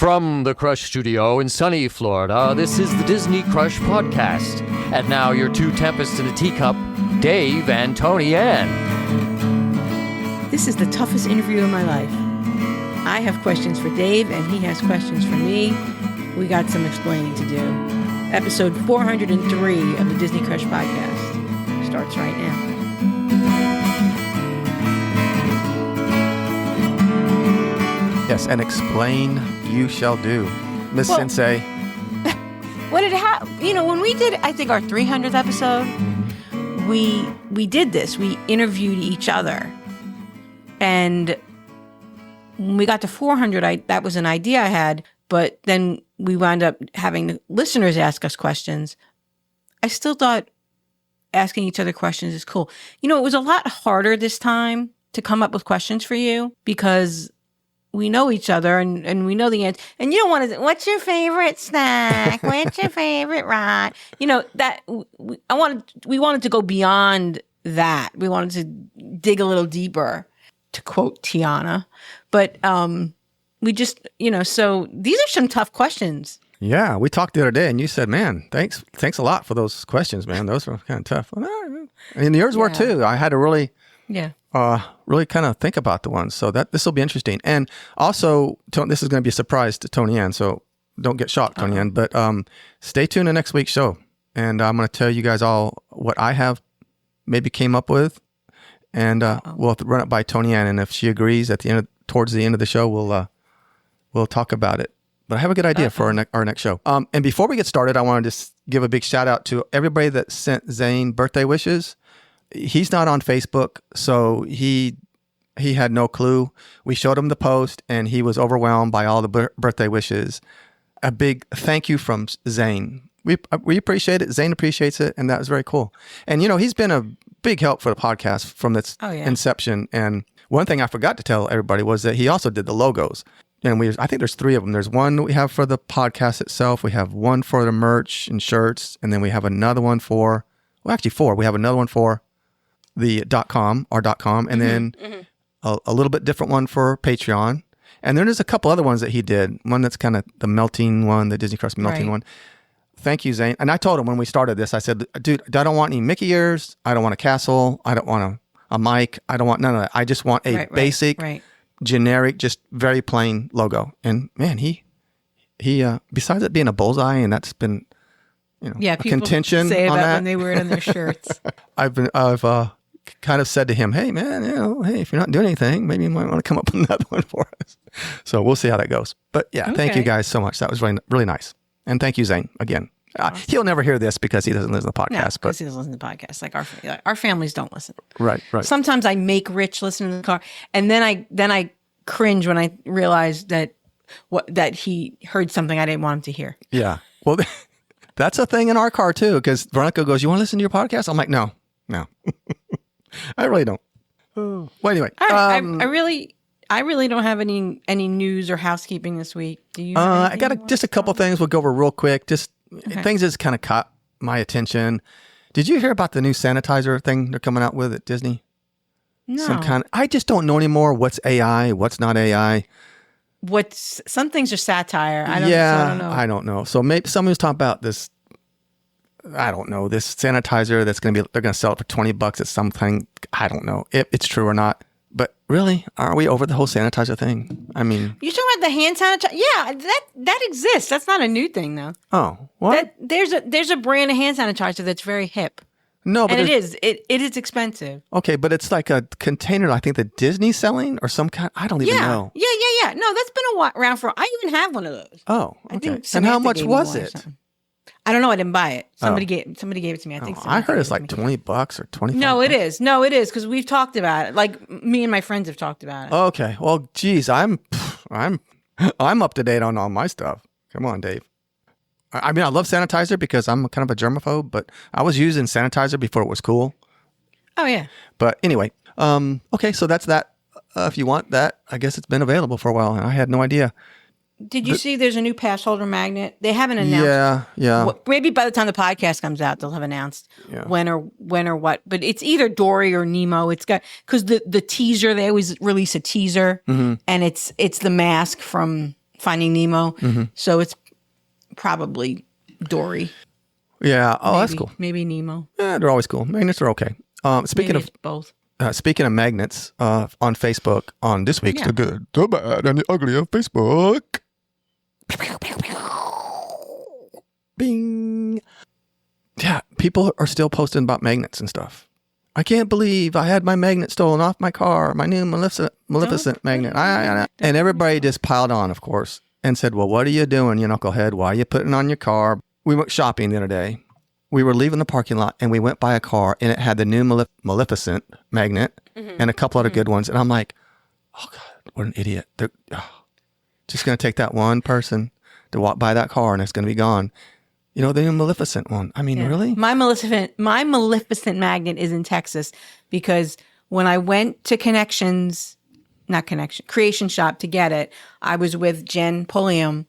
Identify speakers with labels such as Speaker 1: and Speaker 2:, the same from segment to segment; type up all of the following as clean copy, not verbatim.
Speaker 1: From the Crush Studio in sunny Florida, this is the Disney Crush Podcast. And now your two tempests in a teacup, Dave and Tony Ann.
Speaker 2: This is the toughest interview of my life. I have questions for Dave, and he has questions for me. We got some explaining to do. Episode 403 of the Disney Crush Podcast starts right now.
Speaker 3: Yes, and explain you shall do. Miss Sensei.
Speaker 2: What did happen? You know, when we did, I think, our 300th episode, we did this. We interviewed each other. And when we got to 400, that was an idea I had, but then we wound up having the listeners ask us questions. I still thought asking each other questions is cool. You know, it was a lot harder this time to come up with questions for you because we know each other and we know the answer. And you don't want to, what's your favorite snack? What's your favorite ride? You know, that we wanted to go beyond that. We wanted to dig a little deeper, to quote Tiana. But we just, you know, so these are some tough questions.
Speaker 3: Yeah, we talked the other day and you said, man, thanks a lot for those questions, man. Those were kind of tough. And yours were too. I had to really kind of think about the ones. So this will be interesting. And also, this is going to be a surprise to Tony Ann, so don't get shocked, Tony Ann. But stay tuned to next week's show. And I'm going to tell you guys all what I have maybe came up with. And we'll run it by Tony Ann. And if she agrees towards the end of the show, we'll talk about it. But I have a good idea for our next show. And before we get started, I want to just give a big shout out to everybody that sent Zane birthday wishes. He's not on Facebook, so he had no clue. We showed him the post, and he was overwhelmed by all the birthday wishes. A big thank you from Zane. We appreciate it. Zane appreciates it, and that was very cool. And, you know, he's been a big help for the podcast from its inception. And one thing I forgot to tell everybody was that he also did the logos. And I think there's 3 of them. There's one that we have for the podcast itself. We have one for the merch and shirts. And then we have another one for, actually 4. We have another one for the .com, our .com. And then a little bit different one for Patreon. And then there's a couple other ones that he did. One that's kind of the melting one, the Disney Crush melting one. Thank you, Zane. And I told him when we started this, I said, dude, I don't want any Mickey ears. I don't want a castle. I don't want a mic. I don't want none of that. I just want a basic, generic, just very plain logo. And man, he besides it being a bullseye, and that's been, you know, a contention
Speaker 2: say
Speaker 3: on that
Speaker 2: when they wear it on their shirts.
Speaker 3: I've kind of said to him, hey man, you know, if you're not doing anything, maybe you might want to come up with another one for us. So we'll see how that goes. But yeah, Thank you guys so much. That was really, really nice. And thank you, Zane, again. Awesome. He'll never hear this because he doesn't listen to the podcast.
Speaker 2: Because he doesn't listen to the podcast. Like our families don't listen.
Speaker 3: Right.
Speaker 2: Sometimes I make Rich listen to the car, and then I cringe when I realize that he heard something I didn't want him to hear.
Speaker 3: Yeah. Well, that's a thing in our car too. Because Veronica goes, "You want to listen to your podcast?" I'm like, "No, I really don't." Well, anyway,
Speaker 2: I really don't have any news or housekeeping this week. Do you?
Speaker 3: I got just a couple things we'll go over real quick. Just things that's kind of caught my attention. Did you hear about the new sanitizer thing they're coming out with at Disney?
Speaker 2: No.
Speaker 3: I just don't know anymore what's AI, what's not AI.
Speaker 2: Some things are satire. I don't know.
Speaker 3: I don't know. So maybe someone was talking about this. I don't know, this sanitizer they're going to sell it for $20 at something. I don't know if it's true or not. But really, are we over the whole sanitizer thing? I mean,
Speaker 2: you're talking about the hand sanitizer? Yeah, that exists. That's not a new thing, though.
Speaker 3: Oh, what?
Speaker 2: There's a brand of hand sanitizer that's very hip.
Speaker 3: No, but
Speaker 2: it is expensive.
Speaker 3: Okay, but it's like a container. I think that Disney's selling or some kind. I don't even know.
Speaker 2: Yeah. No, that's been around for. I even have one of those.
Speaker 3: Oh, okay. And how much was it?
Speaker 2: I don't know. I didn't buy it. Somebody gave it to me.
Speaker 3: I heard it's like $20 or $25.
Speaker 2: No, it is. Because we've talked about it. Like me and my friends have talked about it.
Speaker 3: Okay. Well, geez, I'm up to date on all my stuff. Come on, Dave. I mean, I love sanitizer because I'm kind of a germaphobe, but I was using sanitizer before it was cool.
Speaker 2: Oh yeah.
Speaker 3: But anyway, okay, so that's that. If you want that, I guess it's been available for a while, and I had no idea.
Speaker 2: Did you see there's a new pass holder magnet? They haven't announced.
Speaker 3: Yeah.
Speaker 2: Maybe by the time the podcast comes out, they'll have announced when or what. But it's either Dory or Nemo. It's got, because the teaser, they always release a teaser, and it's the mask from Finding Nemo. So it's probably Dory.
Speaker 3: Yeah. Oh,
Speaker 2: Maybe,
Speaker 3: that's cool.
Speaker 2: Maybe Nemo.
Speaker 3: Yeah, they're always cool. Magnets are okay. Speaking
Speaker 2: Maybe
Speaker 3: of
Speaker 2: it's both.
Speaker 3: Speaking of magnets, on Facebook, on this week's The Good, The Bad, and The Ugly of Facebook. Bing. Yeah, people are still posting about magnets and stuff. I can't believe I had my magnet stolen off my car, my new Maleficent magnet. And everybody just piled on, of course, and said, well, what are you doing, you knucklehead? Why are you putting it on your car? We went shopping the other day. We were leaving the parking lot and we went by a car and it had the new Maleficent magnet and a couple other good ones. And I'm like, oh God, what an idiot. They're just going to take that one person to walk by that car and it's going to be gone. You know, the new Maleficent one. I mean, really?
Speaker 2: My Maleficent magnet is in Texas because when I went to Creation Shop to get it, I was with Jen Pulliam.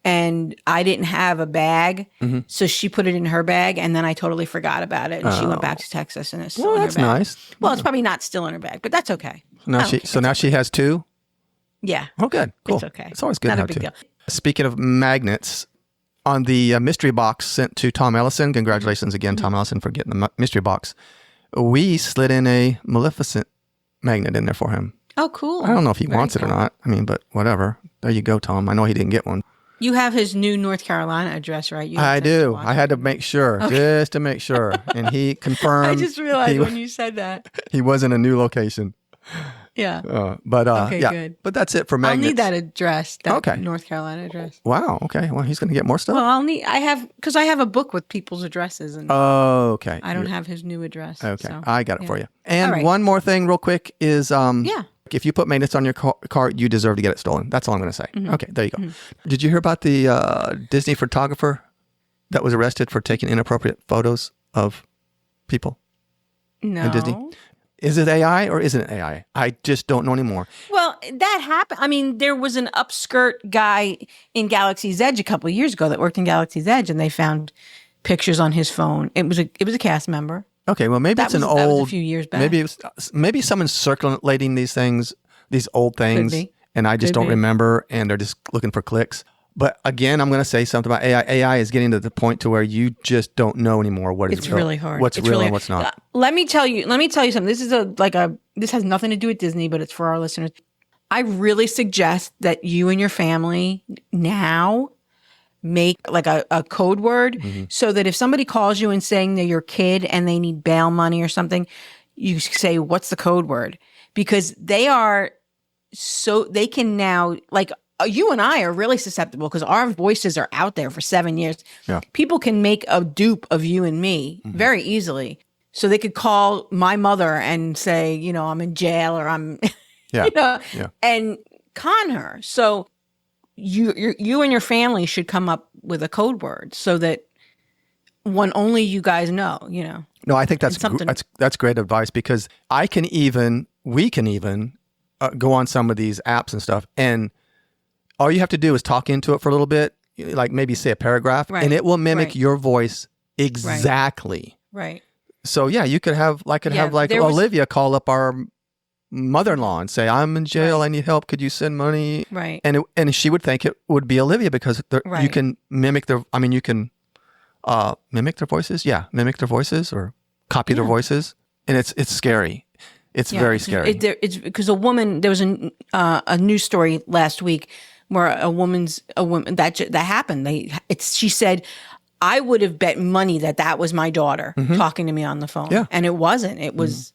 Speaker 2: And I didn't have a bag, so she put it in her bag, and then I totally forgot about it, and she went back to Texas, and it's still in her bag.
Speaker 3: Well, that's nice.
Speaker 2: Well, it's probably not still in her bag, but that's okay.
Speaker 3: Now she has two?
Speaker 2: Yeah.
Speaker 3: Oh, good. Cool.
Speaker 2: It's okay.
Speaker 3: It's always good
Speaker 2: Not
Speaker 3: to
Speaker 2: a
Speaker 3: have
Speaker 2: big
Speaker 3: two.
Speaker 2: deal.
Speaker 3: Speaking of magnets, on the mystery box sent to Tom Ellison, congratulations again, Tom Ellison, for getting the mystery box. We slid in a Maleficent magnet in there for him.
Speaker 2: Oh, cool.
Speaker 3: I don't know if he wants it or not. I mean, but whatever. There you go, Tom. I know he didn't get one.
Speaker 2: You have his new North Carolina address, right?
Speaker 3: I do. I had to make sure, just to make sure. And he confirmed.
Speaker 2: I just realized when you said that.
Speaker 3: He was in a new location.
Speaker 2: Yeah.
Speaker 3: Okay,
Speaker 2: yeah. Good.
Speaker 3: But that's it for magnets.
Speaker 2: I'll need that address, North Carolina address.
Speaker 3: Wow. Okay. Well, he's going to get more stuff.
Speaker 2: Well, because I have a book with people's addresses. And
Speaker 3: okay.
Speaker 2: I don't have his new address.
Speaker 3: Okay.
Speaker 2: So,
Speaker 3: I got it for you. And one more thing real quick is, if you put magnets on your car, you deserve to get it stolen. That's all I'm going to say. Okay, there you go. Did you hear about the Disney photographer that was arrested for taking inappropriate photos of people?
Speaker 2: No.
Speaker 3: At Disney? Is it AI or isn't it AI? I just don't know anymore.
Speaker 2: Well, that happened. I mean, there was an upskirt guy in Galaxy's Edge a couple of years ago that worked in Galaxy's Edge, and they found pictures on his phone. It was a cast member.
Speaker 3: Okay, well, maybe that was a
Speaker 2: few years back.
Speaker 3: Maybe someone's circulating these things, these old things, and I just don't remember, and they're just looking for clicks. But again, I'm going to say something about AI. AI is getting to the point to where you just don't know anymore what is real.
Speaker 2: It's really hard.
Speaker 3: What's real and what's not.
Speaker 2: Let me tell you something. This is this has nothing to do with Disney, but it's for our listeners. I really suggest that you and your family now make like a code word so that if somebody calls you and saying they're your kid and they need bail money or something, you say, what's the code word? Because they can now, like, you and I are really susceptible because our voices are out there for 7 years.
Speaker 3: Yeah.
Speaker 2: People can make a dupe of you and me very easily. So they could call my mother and say, I'm in jail or I'm, and con her. So you and your family should come up with a code word so that only you guys know,
Speaker 3: No, I think that's great advice because we can even go on some of these apps and stuff, and all you have to do is talk into it for a little bit, like maybe say a paragraph, and it will mimic your voice exactly.
Speaker 2: Right.
Speaker 3: So yeah, you could have Olivia call up our mother-in-law and say, I'm in jail, I need help, could you send money?
Speaker 2: Right.
Speaker 3: And she would think it would be Olivia because you can mimic you can mimic their voices. Yeah, mimic their voices or copy their voices. And it's scary. It's very scary.
Speaker 2: It's because there was a news story last week where a woman that happened. She said, I would have bet money that was my daughter talking to me on the phone. Yeah. And it wasn't. It was,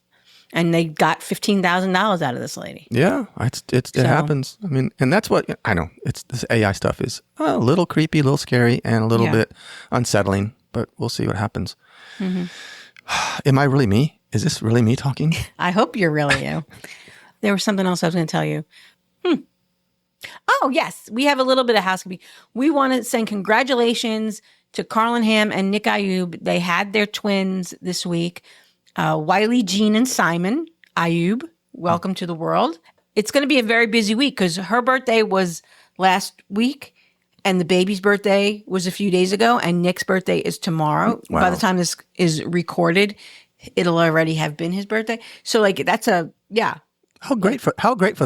Speaker 2: and they got $15,000 out of this lady.
Speaker 3: Yeah, it happens. I mean, and that's what I know. It's this AI stuff is a little creepy, a little scary, and a little bit unsettling. But we'll see what happens. Am I really me? Is this really me talking?
Speaker 2: I hope you're really you. There was something else I was going to tell you. Oh, yes. We have a little bit of housekeeping. We want to send congratulations to Carlin Ham and Nick Ayub. They had their twins this week. Wiley, Jean, and Simon Ayub. Welcome to the world. It's going to be a very busy week because her birthday was last week and the baby's birthday was a few days ago and Nick's birthday is tomorrow. Wow. By the time this is recorded, it'll already have been his birthday. So that's How great for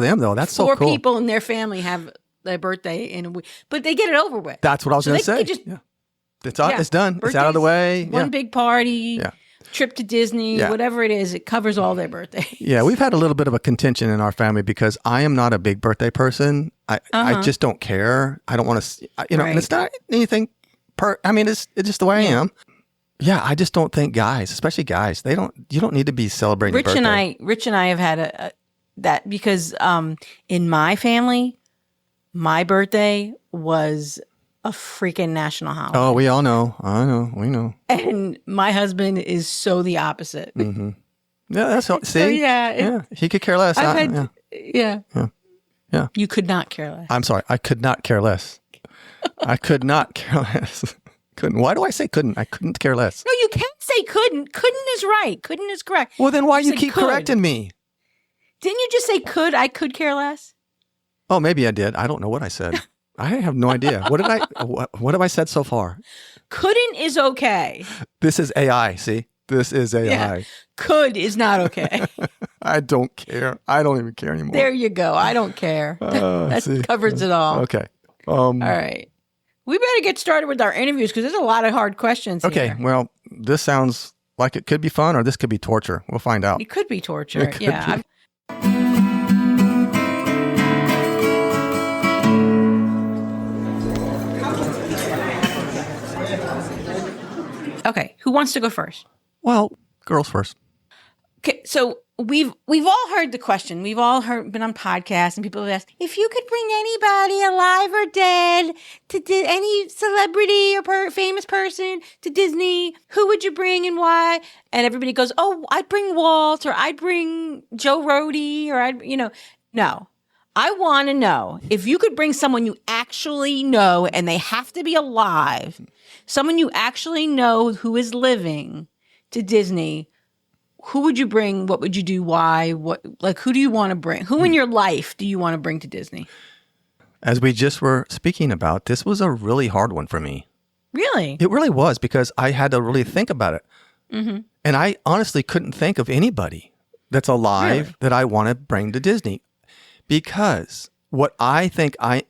Speaker 2: them though. That's so cool. 4 people in their family have their birthday in a week, but they get it over with.
Speaker 3: That's what I was going to say. It's done. It's out of the way.
Speaker 2: One big party.
Speaker 3: Yeah.
Speaker 2: Trip to Disney, whatever it is, it covers all their birthdays.
Speaker 3: Yeah, we've had a little bit of a contention in our family because I am not a big birthday person. I just don't care. I don't want to, and it's not anything. It's just the way I am. Yeah, I just don't think guys, especially guys, you don't need to be celebrating
Speaker 2: Rich
Speaker 3: a birthday.
Speaker 2: Rich and I have had that because in my family, my birthday was a freaking national holiday.
Speaker 3: Oh, we all know. I know. We know.
Speaker 2: And my husband is so the opposite.
Speaker 3: Mm-hmm. Yeah, that's all. See?
Speaker 2: So, yeah.
Speaker 3: He could care less.
Speaker 2: Yeah. You could not care less.
Speaker 3: I'm sorry. I could not care less. I could not care less. Couldn't. Why do I say couldn't? I couldn't care less.
Speaker 2: No, you can't say couldn't. Couldn't is right. Couldn't is correct.
Speaker 3: Well, then why you keep correcting me?
Speaker 2: Didn't you just say could? I could care less?
Speaker 3: Oh, maybe I did. I don't know what I said. I have no idea. What have I said so far?
Speaker 2: Couldn't is okay.
Speaker 3: This is AI, see? This is AI.
Speaker 2: Yeah. Could is not okay.
Speaker 3: I don't care. I don't even care anymore.
Speaker 2: There you go. I don't care. That covers it all.
Speaker 3: Okay.
Speaker 2: All right. We better get started with our interviews because there's a lot of hard questions
Speaker 3: here. Well, this sounds like it could be fun or this could be torture. We'll find out.
Speaker 2: It could be torture. Yeah. Okay, who wants to go first?
Speaker 3: Well, girls first.
Speaker 2: Okay, so we've all heard the question. We've all been on podcasts and people have asked, if you could bring anybody alive or dead to any celebrity or famous person to Disney, who would you bring and why? And everybody goes, oh, I'd bring Walt or I'd bring Joe Rody or no. I want to know if you could bring someone you actually know and they have to be alive, someone you actually know who is living to Disney, who would you bring? What would you do? Why? Who do you want to bring? Who in your life do you want to bring to Disney?
Speaker 3: As we just were speaking about, this was a really hard one for me.
Speaker 2: Really?
Speaker 3: It really was because I had to really think about it.
Speaker 2: Mm-hmm.
Speaker 3: And I honestly couldn't think of anybody that's alive that I want to bring to Disney. Because what I think I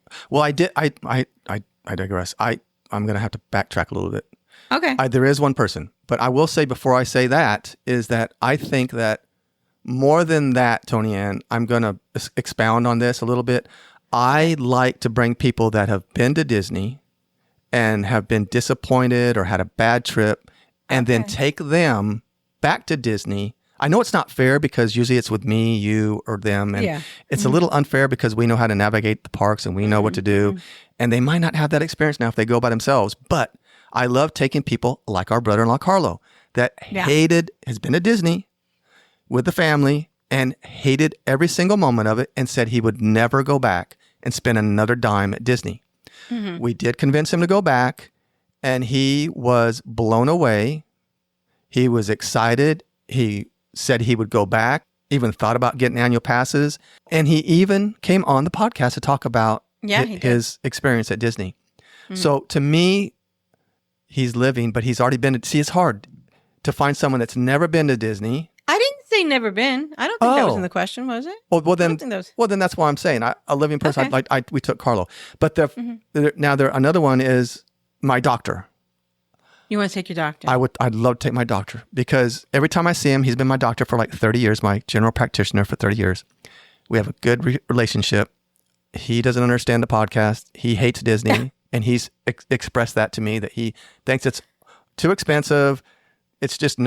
Speaker 3: digress. I'm going to have to backtrack a little bit.
Speaker 2: Okay.
Speaker 3: There is one person, but I will say before I say that is that I think that more than that, Tony Ann, I'm going to expound on this a little bit. I like to bring people that have been to Disney and have been disappointed or had a bad trip and then take them back to Disney. I know it's not fair because usually it's with me, you, or them. And it's a little unfair because we know how to navigate the parks and we know what to do. And they might not have that experience now if they go by themselves. But I love taking people like our brother-in-law, Carlo, that has been to Disney with the family and hated every single moment of it and said he would never go back and spend another dime at Disney. Mm-hmm. We did convince him to go back and he was blown away. He was excited. He said he would go back, even thought about getting annual passes. And he even came on the podcast to talk about his experience at Disney. Mm-hmm. So to me, he's living, but he's already been to, see, it's hard to find someone that's never been to Disney.
Speaker 2: I didn't say never been. I don't think that was in the question, was it?
Speaker 3: Well, then that's why I'm saying a living person. Okay. We took Carlo, but another one is my doctor.
Speaker 2: You want to take your doctor?
Speaker 3: I'd love to take my doctor because every time I see him, he's been my doctor for like 30 years, my general practitioner for 30 years. We have a good relationship. He doesn't understand the podcast. He hates Disney and he's expressed that to me that he thinks it's too expensive. It's just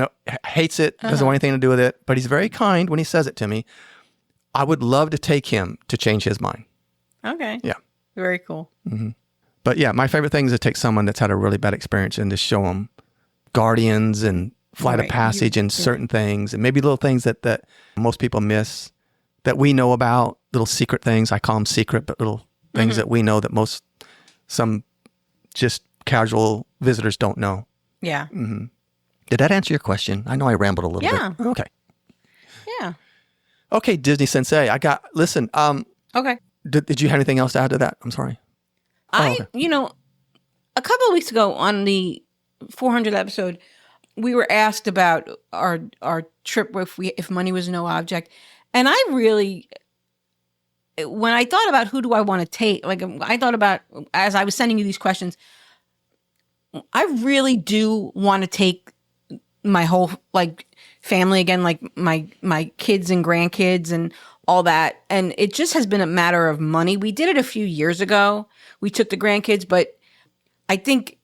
Speaker 3: hates it, doesn't want anything to do with it, but he's very kind when he says it to me. I would love to take him to change his mind.
Speaker 2: Okay.
Speaker 3: Yeah.
Speaker 2: Very cool.
Speaker 3: Mm-hmm. But yeah, my favorite thing is to take someone that's had a really bad experience and to show them Guardians and Flight of Passage and certain things and maybe little things that most people miss that we know about, little secret things. I call them secret, but little things that we know that some just casual visitors don't know.
Speaker 2: Yeah.
Speaker 3: Mm-hmm. Did that answer your question? I know I rambled a little bit. Okay.
Speaker 2: Yeah.
Speaker 3: Okay, Disney Sensei. Listen.
Speaker 2: Okay.
Speaker 3: Did you have anything else to add to that? I'm sorry.
Speaker 2: A couple of weeks ago on the 400th episode, we were asked about our trip if money was no object. And I really when I thought about who do I want to take, like I thought about as I was sending you these questions, I really do want to take my whole like family again, like my kids and grandkids and all that. And it just has been a matter of money. We did it a few years ago. We took the grandkids, but I think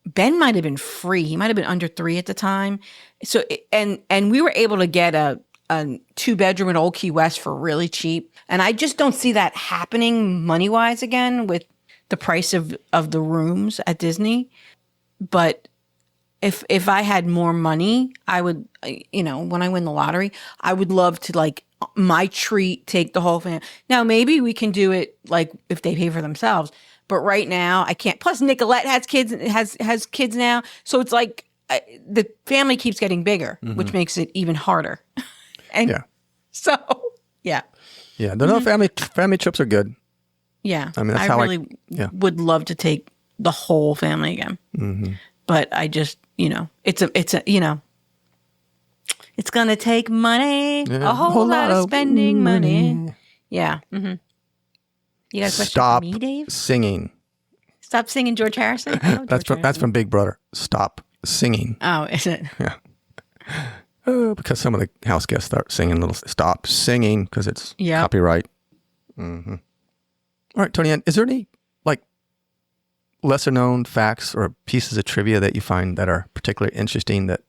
Speaker 2: Ben might have been free. He might have been under 3 at the time. So, and we were able to get a 2-bedroom in Old Key West for really cheap. And I just don't see that happening money-wise again with the price of the rooms at Disney. But if I had more money, I would, when I win the lottery, I would love to like my treat, take the whole family. Now, maybe we can do it like if they pay for themselves. But right now, I can't. Plus, Nicolette has kids now, so it's like the family keeps getting bigger, which makes it even harder. And so, yeah.
Speaker 3: No, family trips are good.
Speaker 2: Yeah,
Speaker 3: I mean, that's
Speaker 2: I really would love to take the whole family again. Mm-hmm. But I just, it's gonna take money, a whole lot of spending money. Yeah. Mm-hmm. You got a question for me, Dave?
Speaker 3: Singing.
Speaker 2: Stop singing George Harrison?
Speaker 3: That's from Big Brother. Stop singing.
Speaker 2: Oh, is it?
Speaker 3: Yeah. Because some of the house guests start singing stop singing because it's copyright. Mm-hmm. All right, Tony Ann, is there any like lesser known facts or pieces of trivia that you find that are particularly interesting that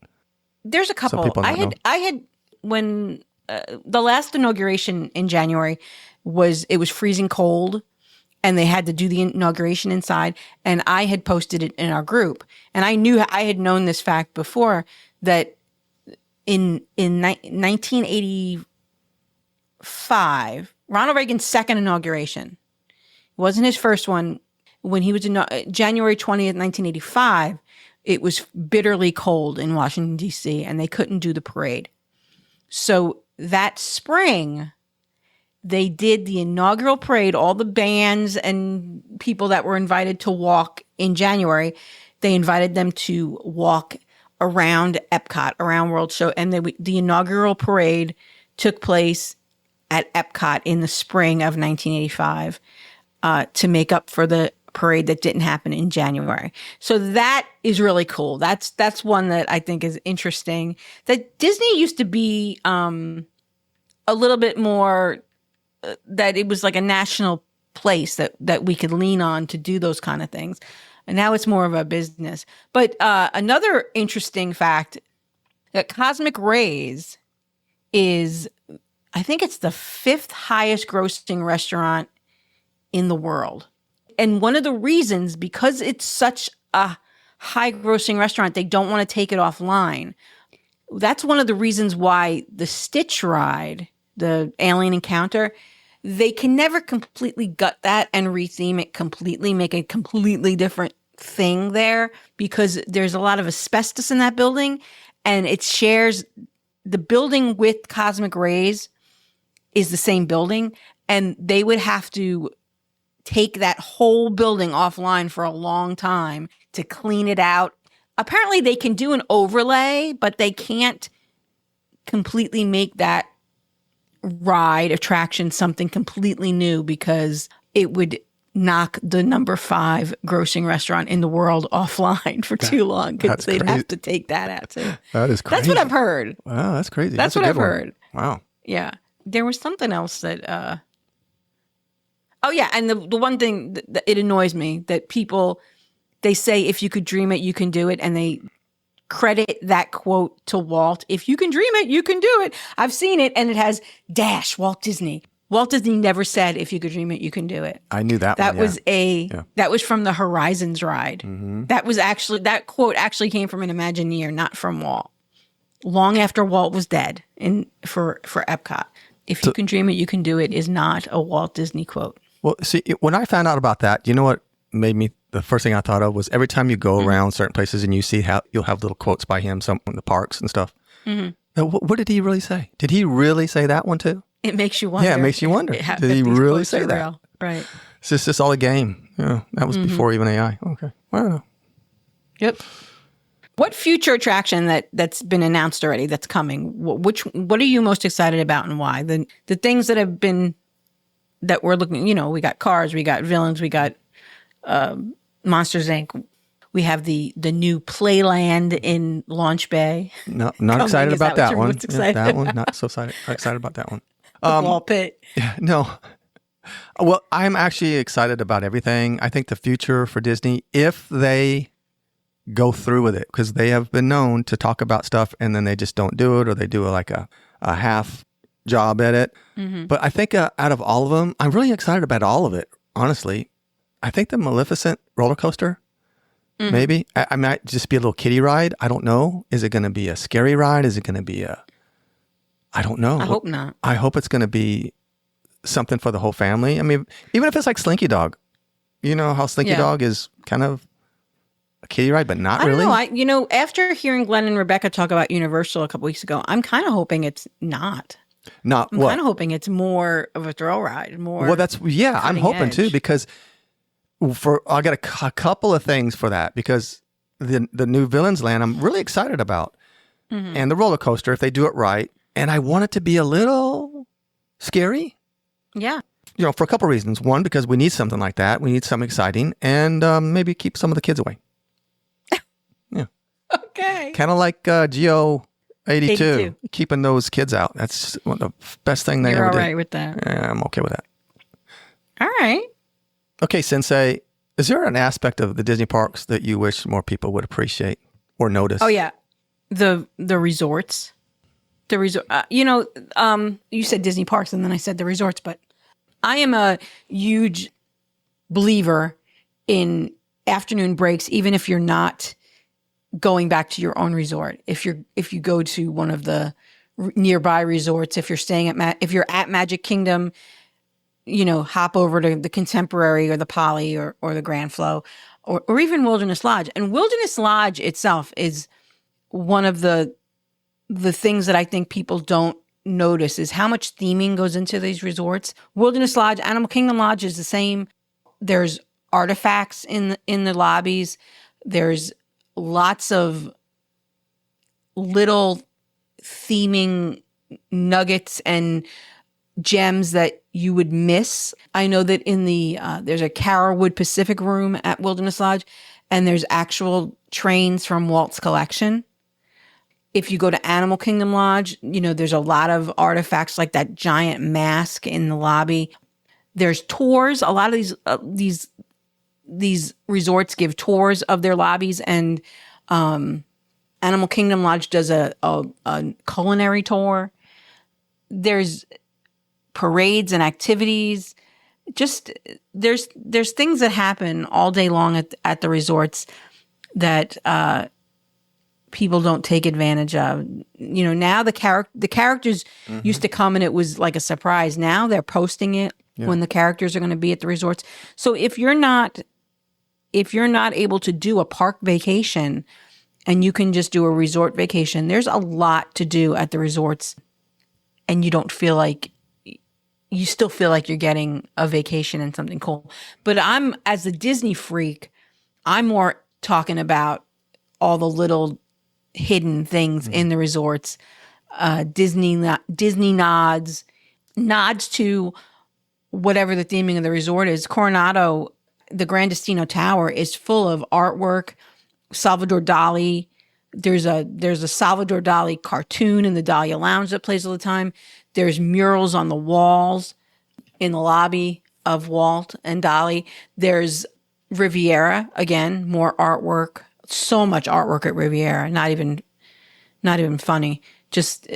Speaker 2: there's a couple.
Speaker 3: Some people don't know?
Speaker 2: I had when the last inauguration in January was freezing cold and they had to do the inauguration inside, and I had posted it in our group, and I had known this fact before that in 1985, Ronald Reagan's second inauguration, it wasn't his first one. When he was in January 20th, 1985, it was bitterly cold in Washington, D.C., and they couldn't do the parade. So that spring, they did the inaugural parade, all the bands and people that were invited to walk in January, they invited them to walk around Epcot, around World Show. And the inaugural parade took place at Epcot in the spring of 1985 to make up for the parade that didn't happen in January. So that is really cool. That's one that I think is interesting. That Disney used to be a little bit more that it was like a national place that we could lean on to do those kind of things. And now it's more of a business. But another interesting fact that Cosmic Rays is, I think it's the 5th highest grossing restaurant in the world. And one of the reasons, because it's such a high grossing restaurant, they don't want to take it offline. That's one of the reasons why the Stitch ride, the Alien Encounter, they can never completely gut that and retheme it completely, make a completely different thing there, because there's a lot of asbestos in that building, and it shares the building with Cosmic Rays is the same building, and they would have to take that whole building offline for a long time to clean it out. Apparently they can do an overlay, but they can't completely make that ride attraction something completely new, because it would knock the number 5 grossing restaurant in the world offline for too long, because they'd have to take that out too.
Speaker 3: That is crazy.
Speaker 2: That's what I've heard.
Speaker 3: Wow, that's crazy.
Speaker 2: That's what I've heard.
Speaker 3: Wow.
Speaker 2: Yeah. There was something else that oh yeah, and the one thing that it annoys me that people, they say if you could dream it, you can do it, and they credit that quote to Walt. If you can dream it, you can do it. I've seen it, and it has dash Walt Disney. Walt Disney never said if you could dream it, you can do it.
Speaker 3: I knew that.
Speaker 2: That
Speaker 3: one,
Speaker 2: was that was from the Horizons ride. Mm-hmm. That quote actually came from an Imagineer, not from Walt. Long after Walt was dead, for Epcot. If you can dream it, you can do it is not a Walt Disney quote.
Speaker 3: Well, see, when I found out about that, you know what made me, the first thing I thought of was every time you go around certain places and you see how you'll have little quotes by him, some in the parks and stuff. Mm-hmm. Now, what did he really say? Did he really say that one too?
Speaker 2: It makes you wonder.
Speaker 3: Yeah, it makes you wonder. Did he really say that?
Speaker 2: Real. Right.
Speaker 3: It's just all a game. Yeah, that was before even AI. Okay. Well,
Speaker 2: yep. What future attraction that's been announced already that's coming? What are you most excited about and why? The things that have been that we're looking, we got Cars, we got Villains, we got Monsters Inc. We have the new Playland in Launch Bay.
Speaker 3: No, not excited about that one.
Speaker 2: Excited?
Speaker 3: That one, not so excited about that one.
Speaker 2: The ball pit.
Speaker 3: No. Well, I'm actually excited about everything. I think the future for Disney, if they go through with it, because they have been known to talk about stuff and then they just don't do it, or they do like a half job at it. Mm-hmm. But I think out of all of them, I'm really excited about all of it, honestly. I think the Maleficent roller coaster, maybe. I might just be a little kiddie ride. I don't know. Is it going to be a scary ride? Is it going to be I don't know.
Speaker 2: I hope not.
Speaker 3: I hope it's going to be something for the whole family. I mean, even if it's like Slinky Dog. You know how Slinky Dog is kind of a kiddie ride, but not really?
Speaker 2: I don't know. After hearing Glenn and Rebecca talk about Universal a couple weeks ago, I'm kind of hoping it's not. I'm kind of hoping it's more of a thrill ride. More.
Speaker 3: Well, I'm hoping too, because I got a couple of things for that, because the new Villains Land I'm really excited about, and the roller coaster if they do it right, and I want it to be a little scary.
Speaker 2: Yeah.
Speaker 3: For a couple of reasons. One, because we need something like that. We need something exciting, and maybe keep some of the kids away. Yeah.
Speaker 2: Okay.
Speaker 3: Kind of like Geo 82, keeping those kids out. That's one of the best thing they ever did.
Speaker 2: You're all right with that.
Speaker 3: Yeah, I'm okay with that.
Speaker 2: All right.
Speaker 3: Okay, Sensei, is there an aspect of the Disney parks that you wish more people would appreciate or notice?
Speaker 2: Oh, yeah. The resorts. The resort. You said Disney parks, and then I said the resorts, but I am a huge believer in afternoon breaks, even if you're not going back to your own resort. If you go to one of the nearby resorts, if you're staying if you're at Magic Kingdom, hop over to the Contemporary or the Poly or the Grand Flow or even Wilderness Lodge. And Wilderness Lodge itself is one of the things that I think people don't notice is how much theming goes into these resorts. Wilderness Lodge, Animal Kingdom Lodge is the same. There's artifacts in the lobbies. There's lots of little theming nuggets and gems that you would miss. I know that in there's a Carolwood Pacific room at Wilderness Lodge, and there's actual trains from Walt's collection. If you go to Animal Kingdom Lodge, there's a lot of artifacts like that giant mask in the lobby. There's tours. A lot of these resorts give tours of their lobbies, and Animal Kingdom Lodge does a culinary tour. There's parades and activities. Just there's things that happen all day long at the resorts that people don't take advantage of. Now the characters used to come and it was like a surprise. Now they're posting it when the characters are going to be at the resorts. So if you're not able to do a park vacation and you can just do a resort vacation, there's a lot to do at the resorts, and you still feel like you're getting a vacation and something cool. But as a Disney freak, I'm more talking about all the little hidden things in the resorts, Disney nods to whatever the theming of the resort is. Coronado, the Gran Destino Tower, is full of artwork. Salvador Dali. There's a Salvador Dali cartoon in the Dahlia Lounge that plays all the time. There's murals on the walls in the lobby of Walt and Dali. There's Riviera, again, more artwork. So much artwork at Riviera, not even funny. Just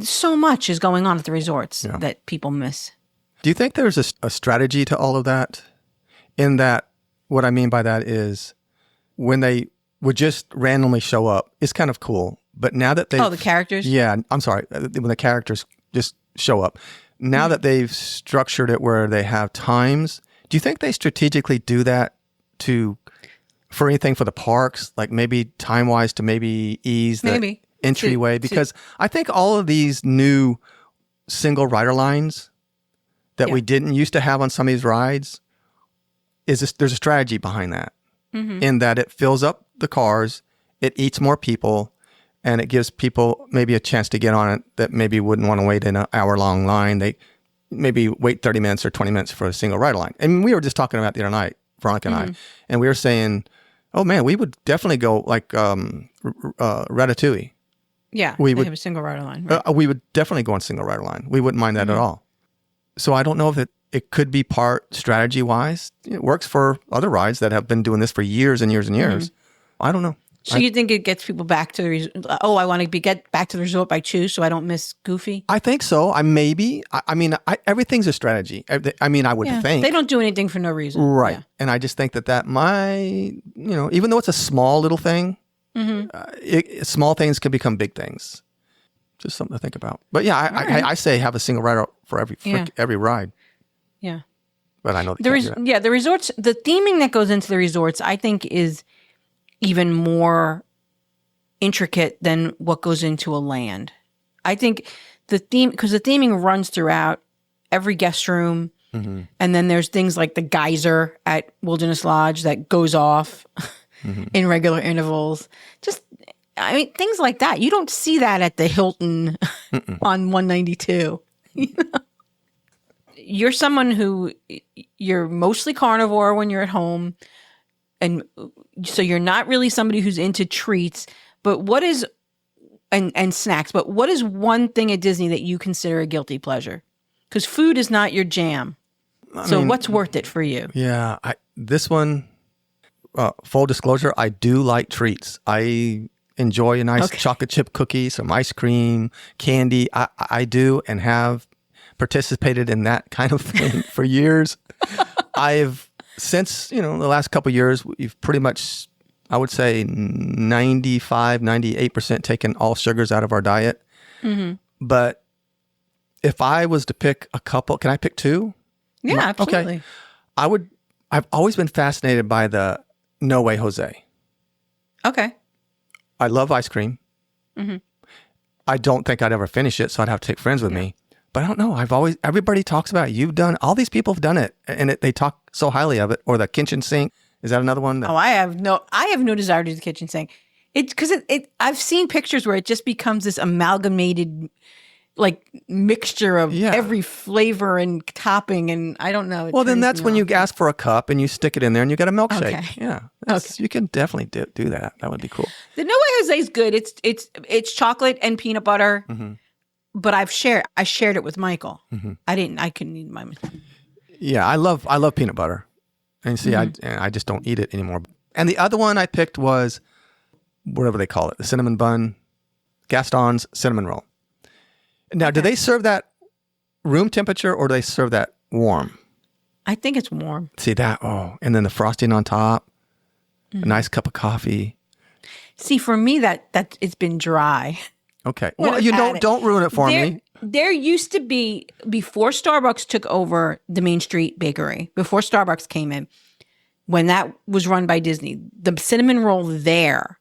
Speaker 2: so much is going on at the resorts that people miss.
Speaker 3: Do you think there's a strategy to all of that? In that, what I mean by that is when they would just randomly show up, it's kind of cool. But now that
Speaker 2: the characters?
Speaker 3: Yeah, I'm sorry. When the characters just show up. Now that they've structured it where they have times, do you think they strategically do that for anything for the parks, like maybe time-wise to maybe ease the entryway? Because I think all of these new single rider lines that we didn't used to have on some of these rides, there's a strategy behind that, in that it fills up the cars, it eats more people, and it gives people maybe a chance to get on it that maybe wouldn't want to wait in an hour-long line. They maybe wait 30 minutes or 20 minutes for a single ride line. And we were just talking about the other night, Veronica and I, and we were saying, oh man, we would definitely go like Ratatouille.
Speaker 2: Yeah, we would have a single rider line. Right?
Speaker 3: We would definitely go on single rider line. We wouldn't mind that at all. So I don't know if it could be part strategy wise. It works for other rides that have been doing this for years and years and years. I don't know.
Speaker 2: So you think it gets people back to the resort? Oh, I want to get back to the resort by 2 so I don't miss Goofy?
Speaker 3: I think so. I mean, everything's a strategy. I mean, I would think.
Speaker 2: They don't do anything for no reason.
Speaker 3: Right.
Speaker 2: Yeah.
Speaker 3: And I just think that might, even though it's a small little thing, small things can become big things. Just something to think about. But yeah, I say have a single rider for every ride.
Speaker 2: Yeah.
Speaker 3: But I know
Speaker 2: the resorts, the theming that goes into the resorts, I think is even more intricate than what goes into a land. I think because the theming runs throughout every guest room, and then there's things like the geyser at Wilderness Lodge that goes off in regular intervals. Things like that. You don't see that at the Hilton on 192. You're someone who, you're mostly carnivore when you're at home. And so you're not really somebody who's into treats, but what is, and snacks, but what is one thing at Disney that you consider a guilty pleasure? Because food is not your jam. So what's worth it for you?
Speaker 3: Yeah, this one, full disclosure, I do like treats. I enjoy a nice chocolate chip cookie, some ice cream, candy. I do and have participated in that kind of thing for years. Since, the last couple of years, we've pretty much, I would say 95, 98% taken all sugars out of our diet. But if I was to pick a couple, can I pick 2?
Speaker 2: Yeah, absolutely.
Speaker 3: Okay. I've always been fascinated by the No Way Jose.
Speaker 2: Okay.
Speaker 3: I love ice cream. I don't think I'd ever finish it, so I'd have to take friends with me. But I don't know. Everybody talks about it. You've done, all these people have done it, and they talk so highly of it. Or the kitchen sink. Is that another one?
Speaker 2: I have no desire to do the kitchen sink. It's because I've seen pictures where it just becomes this amalgamated, like, mixture of every flavor and topping, and I don't know.
Speaker 3: Well, then that's when you ask for a cup and you stick it in there and you get a milkshake.
Speaker 2: Okay.
Speaker 3: Yeah. You can definitely do that. That would be cool.
Speaker 2: The No Way Jose is good. It's chocolate and peanut butter. But I shared it with Michael. I couldn't eat my.
Speaker 3: Yeah, I love peanut butter, and see, I just don't eat it anymore. And the other one I picked was whatever they call it, the cinnamon bun, Gaston's cinnamon roll. Now, do they serve that room temperature or do they serve that warm?
Speaker 2: I think it's warm.
Speaker 3: See that? Oh, and then the frosting on top, a nice cup of coffee.
Speaker 2: See, for me, that it's been dry.
Speaker 3: Okay. Well, you don't ruin it for me.
Speaker 2: There used to be, before Starbucks took over the Main Street Bakery, before Starbucks came in, when that was run by Disney, the cinnamon roll there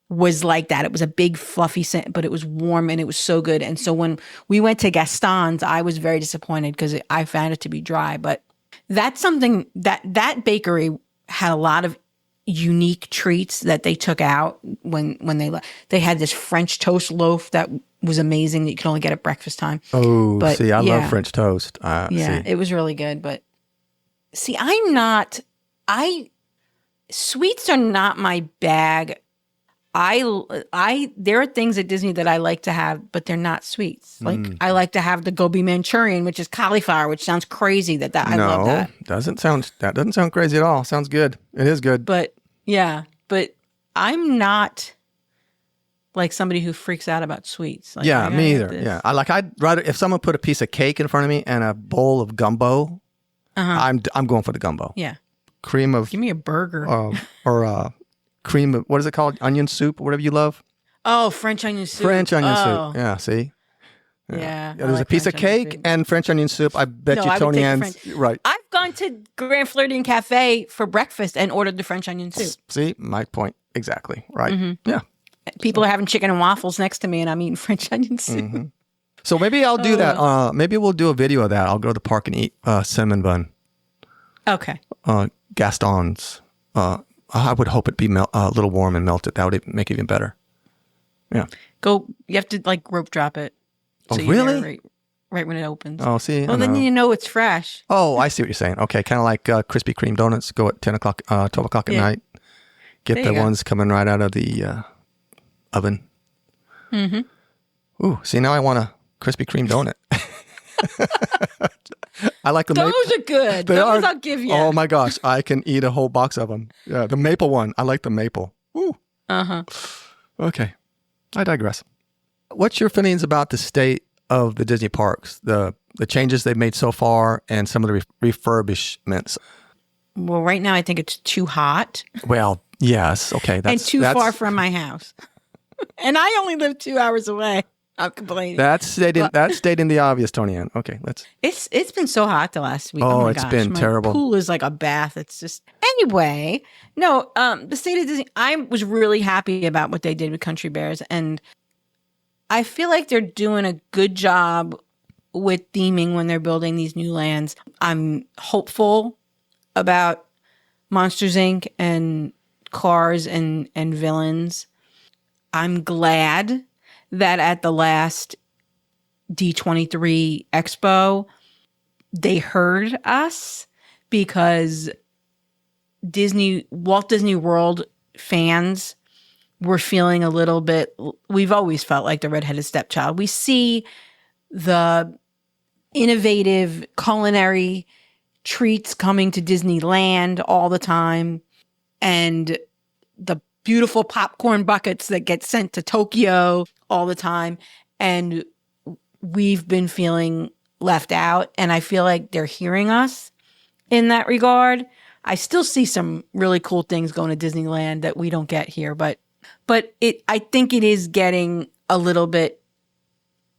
Speaker 2: was like that. It was a big fluffy scent, but it was warm and it was so good. And so when we went to Gaston's, I was very disappointed because I found it to be dry. But that's something that bakery had a lot of unique treats that they took out when they had this French toast loaf that was amazing that you could only get at breakfast time.
Speaker 3: Oh, but, see, I love French toast.
Speaker 2: It was really good. But see, sweets are not my bag. There are things at Disney that I like to have, but they're not sweets. Like I like to have the gobi Manchurian, which is cauliflower, which sounds crazy. I love that.
Speaker 3: That doesn't sound crazy at all. Sounds good. It is good.
Speaker 2: But I'm not like somebody who freaks out about sweets. Like,
Speaker 3: yeah, me either. Yeah, I'd rather if someone put a piece of cake in front of me and a bowl of gumbo. I'm going for the gumbo.
Speaker 2: Yeah,
Speaker 3: cream of.
Speaker 2: Give me a burger
Speaker 3: or cream of, what is it called? Onion soup, whatever you love.
Speaker 2: Oh, French onion soup.
Speaker 3: French onion soup. Yeah, see.
Speaker 2: Yeah.
Speaker 3: There's a piece of cake and French onion soup. I bet you Tony Ann's right.
Speaker 2: I've gone to Grand Floridian Cafe for breakfast and ordered the French onion soup.
Speaker 3: See, my point exactly. Right. Yeah.
Speaker 2: People are having chicken and waffles next to me, and I'm eating French onion soup.
Speaker 3: So maybe I'll do that. Maybe we'll do a video of that. I'll go to the park and eat cinnamon bun.
Speaker 2: Okay.
Speaker 3: Gaston's. I would hope it'd be a little warm and melted. That would make it even better. Yeah.
Speaker 2: You have to like rope drop it.
Speaker 3: So really?
Speaker 2: right when it opens.
Speaker 3: Oh, see.
Speaker 2: Well, then you know it's fresh.
Speaker 3: Oh, I see what you're saying. Okay, kind of like Krispy Kreme donuts go at 10 o'clock, 12 o'clock at night. Get the ones coming right out of the oven. Mm-hmm. Ooh, see, now I want a Krispy Kreme donut. I like the
Speaker 2: Those are good. Those I'll give you.
Speaker 3: Oh my gosh, I can eat a whole box of them. Yeah, the maple one. I like the maple. Ooh.
Speaker 2: Uh-huh.
Speaker 3: Okay, I digress. What's your feelings about the state of the Disney parks, the changes they've made so far, and some of the refurbishments?
Speaker 2: Well, right now I think it's too hot.
Speaker 3: Well, yes. Okay,
Speaker 2: and too far from my house. And I only live 2 hours away. I'm complaining.
Speaker 3: That's stating the obvious, Tony Ann. Okay, let's.
Speaker 2: It's been so hot the last week.
Speaker 3: Oh,
Speaker 2: my
Speaker 3: it's
Speaker 2: gosh.
Speaker 3: been
Speaker 2: My
Speaker 3: terrible.
Speaker 2: Pool is like a bath. It's just anyway. No, the state of Disney. I was really happy about what they did with Country Bears, and I feel like they're doing a good job with theming when they're building these new lands. I'm hopeful about Monsters Inc. and Cars and Villains. I'm glad that at the last D23 Expo, they heard us, because Walt Disney World fans were feeling a little bit, we've always felt like the redheaded stepchild. We see the innovative culinary treats coming to Disneyland all the time, and the beautiful popcorn buckets that get sent to Tokyo all the time. And we've been feeling left out. And I feel like they're hearing us in that regard. I still see some really cool things going to Disneyland that we don't get here. But I think it is getting a little bit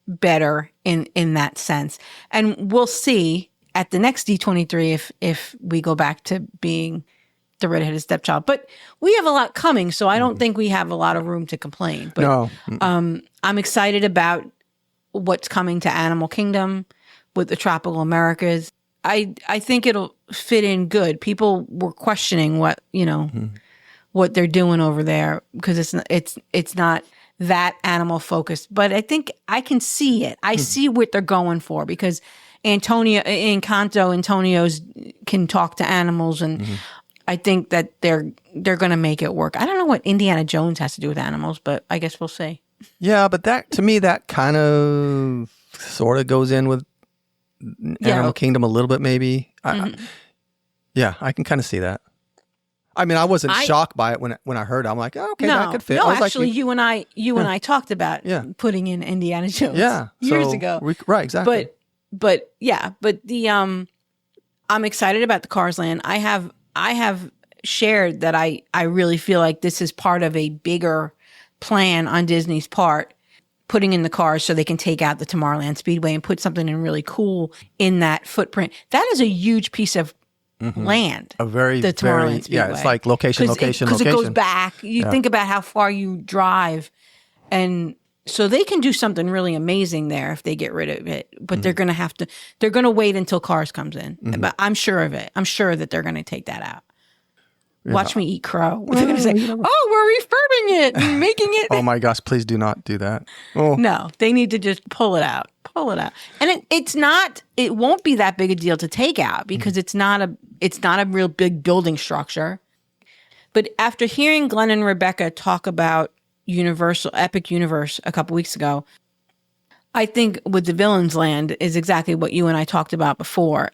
Speaker 2: better in that sense. And we'll see at the next D23 if we go back to being the redheaded stepchild. But we have a lot coming, so I don't think we have a lot of room to complain. But
Speaker 3: No.
Speaker 2: I'm excited about what's coming to Animal Kingdom with the Tropical Americas. I think it'll fit in good. People were questioning what they're doing over there, because it's not that animal focused. But I think I can see it. I see what they're going for, because Antonio's can talk to animals, and I think that they're going to make it work. I don't know what Indiana Jones has to do with animals, but I guess we'll see.
Speaker 3: Yeah, but that, to me, that kind of sort of goes in with Animal Kingdom a little bit, maybe. I can kind of see that. I mean, I wasn't shocked by it when I heard it. I'm like, oh, okay, that could fit.
Speaker 2: No,
Speaker 3: I was
Speaker 2: actually,
Speaker 3: like,
Speaker 2: you and I talked about putting in Indiana Jones years ago.
Speaker 3: Right, exactly.
Speaker 2: But the I'm excited about the Cars Land. I have shared that I really feel like this is part of a bigger plan on Disney's part, putting in the cars so they can take out the Tomorrowland Speedway and put something in really cool in that footprint. That is a huge piece of land.
Speaker 3: The Tomorrowland Speedway. Yeah, it's like location.
Speaker 2: Because it goes back. You think about how far you drive, and so they can do something really amazing there if they get rid of it. But they're going to wait until Cars comes in. But I'm sure of it. I'm sure that they're going to take that out. Watch me eat crow. They're going to say, "Oh, we're refurbing it, and making it."
Speaker 3: Oh my gosh! Please do not do that. Oh.
Speaker 2: No, they need to just pull it out. And it's not. It won't be that big a deal to take out, because it's not a real big building structure. But after hearing Glenn and Rebecca talk about Epic Universe a couple weeks ago, I think with the Villains Land is exactly what you and I talked about before.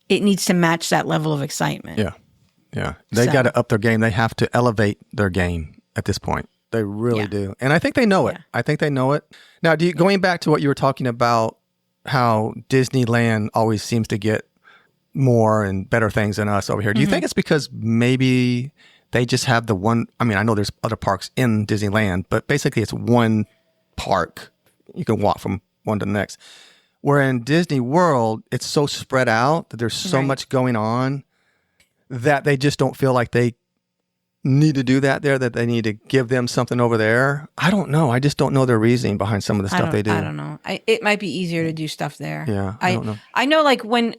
Speaker 2: It needs to match that level of excitement.
Speaker 3: Yeah. They got to up their game. They have to elevate their game at this point. They really do. And I think they know it. I think they know it. Now, going back to what you were talking about, how Disneyland always seems to get more and better things than us over here. Do you think it's because maybe they just have the one? I mean, I know there's other parks in Disneyland, but basically it's one park. You can walk from one to the next. Where in Disney World, it's so spread out that there's so much going on that they just don't feel like they need to do that there, that they need to give them something over there. I don't know. I just don't know their reasoning behind some of the stuff they do.
Speaker 2: I don't know. It might be easier to do stuff there.
Speaker 3: Yeah, I don't know.
Speaker 2: I know, like when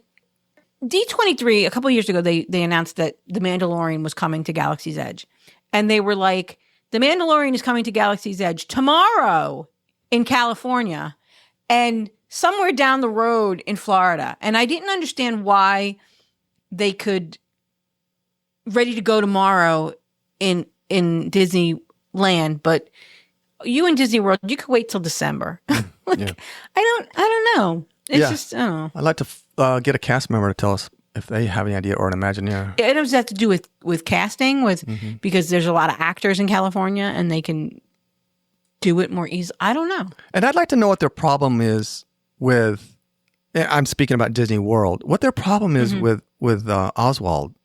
Speaker 2: D23, a couple of years ago, they announced that The Mandalorian was coming to Galaxy's Edge. And they were like, The Mandalorian is coming to Galaxy's Edge tomorrow in California. And somewhere down the road in Florida. And I didn't understand why they could ready to go tomorrow in Disneyland, but you in Disney World, you could wait till December. I don't know. It's just, I don't know.
Speaker 3: I'd like to get a cast member to tell us if they have any idea or an Imagineer.
Speaker 2: It does have to do with casting, because there's a lot of actors in California and they can do it more easily. I don't know.
Speaker 3: And I'd like to know what their problem is with, I'm speaking about Disney World, what their problem is with Oswald.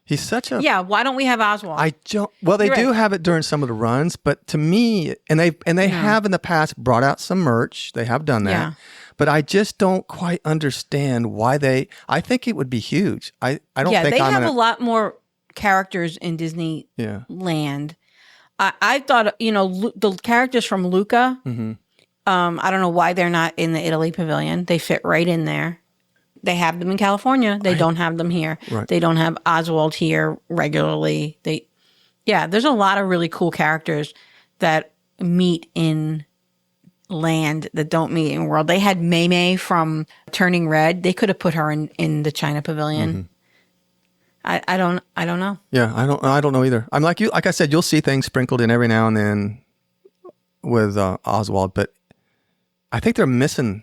Speaker 3: He's such a...
Speaker 2: Yeah, why don't we have Oswald?
Speaker 3: They do have it during some of the runs, but to me, and they have in the past brought out some merch. They have done that. Yeah. But I just don't quite understand why I think it would be huge. I don't think
Speaker 2: they have a lot more characters in Disneyland. I thought, the characters from Luca, I don't know why they're not in the Italy pavilion. They fit right in there. They have them in California. They don't have them here. Right. They don't have Oswald here regularly. There's a lot of really cool characters that meet in land that don't meet in World. They had Mei Mei from Turning Red. They could have put her in the China pavilion. I don't know. Yeah,
Speaker 3: I don't know either. I'm like you. Like I said, you'll see things sprinkled in every now and then with Oswald, but I think they're missing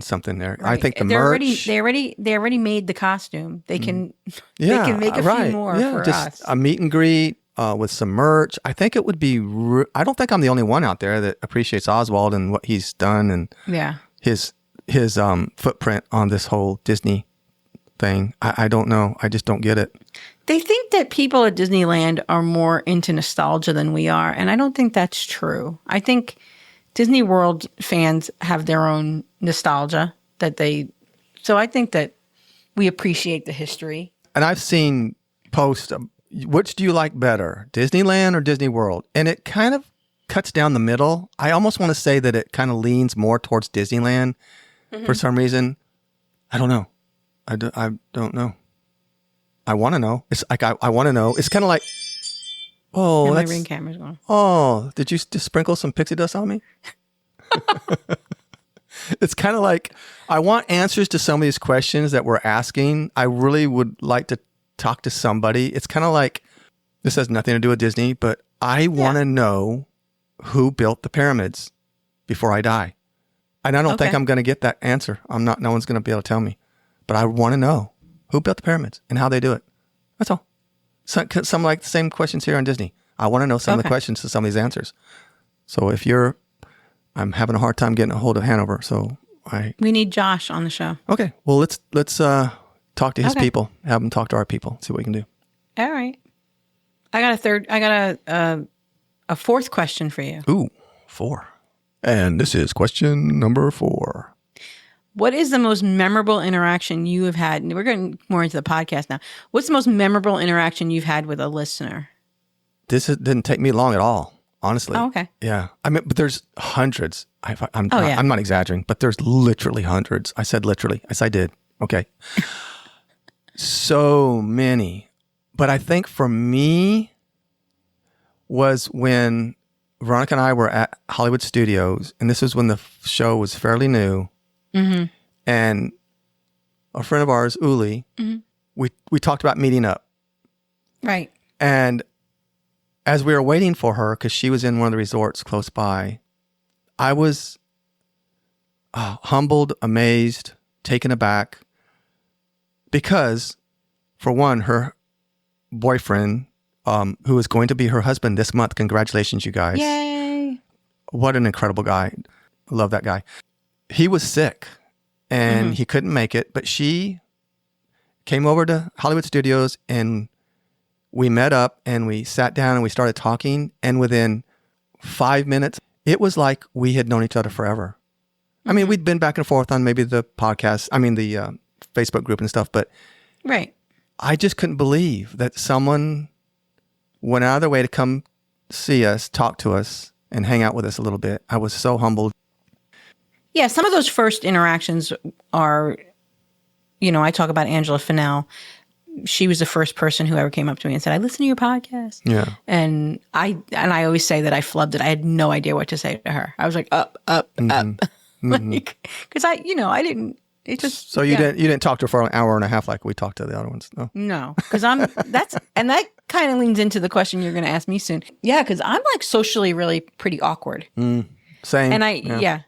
Speaker 3: something there. Right. I think the merch.
Speaker 2: They already made the costume. They can they can make a few more for
Speaker 3: just
Speaker 2: us.
Speaker 3: A meet and greet with some merch. I think it would be. I don't think I'm the only one out there that appreciates Oswald and what he's done and his footprint on this whole Disney thing. I don't know. I just don't get it.
Speaker 2: They think that people at Disneyland are more into nostalgia than we are, and I don't think that's true. I think Disney World fans have their own nostalgia so I think that we appreciate the history.
Speaker 3: And I've seen posts, which do you like better, Disneyland or Disney World? And it kind of cuts down the middle. I almost want to say that it kind of leans more towards Disneyland for some reason. I don't know. I don't know. I want to know. It's like, I want to know. It's kind of like, oh,
Speaker 2: my ring camera's going.
Speaker 3: Oh, did you just sprinkle some pixie dust on me? It's kind of like, I want answers to some of these questions that we're asking. I really would like to talk to somebody. It's kind of like, this has nothing to do with Disney, but I want to know who built the pyramids before I die. And I don't think I'm going to get that answer. No one's going to be able to tell me. But I want to know who built the pyramids and how they do it. That's all. Some like the same questions here on Disney. I want to know some of the questions to some of these answers. So I'm having a hard time getting a hold of Hanover. So
Speaker 2: we need Josh on the show.
Speaker 3: Okay. Well, let's talk to his people. Have him talk to our people. See what we can do.
Speaker 2: All right. I got a fourth question for you.
Speaker 3: Ooh, 4. And this is question number 4.
Speaker 2: What is the most memorable interaction you have had? And we're getting more into the podcast now. What's the most memorable interaction you've had with a listener?
Speaker 3: This didn't take me long at all, honestly.
Speaker 2: Oh, okay.
Speaker 3: Yeah. I mean, but there's hundreds. I'm not exaggerating, but there's literally hundreds. I said literally. Yes, I did. Okay. So many. But I think for me was when Veronica and I were at Hollywood Studios, and this was when the show was fairly new. Mm-hmm. And a friend of ours, Uli, we talked about meeting up.
Speaker 2: Right.
Speaker 3: And as we were waiting for her, because she was in one of the resorts close by, I was humbled, amazed, taken aback. Because, for one, her boyfriend, who is going to be her husband this month, congratulations, you guys.
Speaker 2: Yay.
Speaker 3: What an incredible guy. I love that guy. He was sick and he couldn't make it, but she came over to Hollywood Studios and we met up and we sat down and we started talking. And within 5 minutes, it was like we had known each other forever. I mean, we'd been back and forth on maybe the podcast, the Facebook group and stuff, but I just couldn't believe that someone went out of their way to come see us, talk to us, and hang out with us a little bit. I was so humbled.
Speaker 2: Yeah, some of those first interactions are, I talk about Angela Fennell. She was the first person who ever came up to me and said, I listen to your podcast.
Speaker 3: Yeah.
Speaker 2: And I always say that I flubbed it. I had no idea what to say to her. I was like, up. Like, because I didn't. It just
Speaker 3: so you didn't talk to her for an hour and a half like we talked to the other ones.
Speaker 2: No, because that kind of leans into the question you're going to ask me soon. Yeah, because I'm like socially really pretty awkward.
Speaker 3: Same.
Speaker 2: And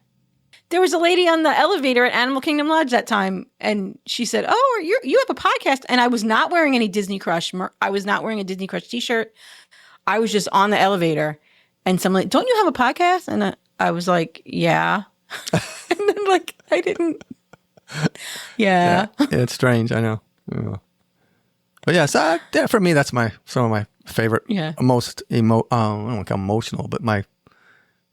Speaker 2: there was a lady on the elevator at Animal Kingdom Lodge that time, and she said, "Oh, you have a podcast?" And I was not wearing any Disney Crush. I was not wearing a Disney Crush T-shirt. I was just on the elevator, and someone like, "Don't you have a podcast?" And I was like, "Yeah," and then like I didn't. Yeah.
Speaker 3: It's strange. I know. Yeah. But yeah, so for me, that's some of my favorite, most I don't want to call emotional, but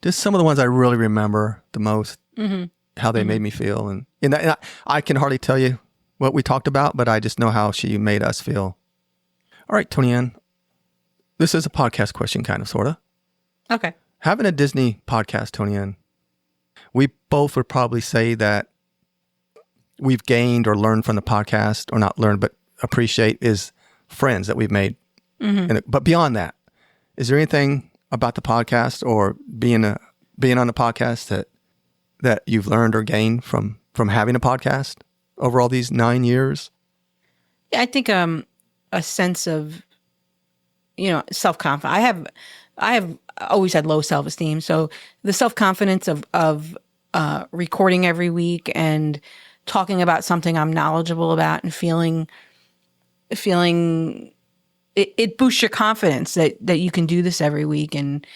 Speaker 3: just some of the ones I really remember the most, how they made me feel. And I can hardly tell you what we talked about, but I just know how she made us feel. All right, Tony Ann, this is a podcast question, kind of, sort of.
Speaker 2: Okay.
Speaker 3: Having a Disney podcast, Tony Ann, we both would probably say that we've gained or learned from the podcast, or not learned, but appreciate, is friends that we've made. But beyond that, is there anything about the podcast or being on the podcast that you've learned or gained from having a podcast over all these 9 years?
Speaker 2: Yeah, I think a sense of self-confidence. I have always had low self-esteem, so the self-confidence of recording every week and talking about something I'm knowledgeable about and feeling it boosts your confidence that you can do this every week and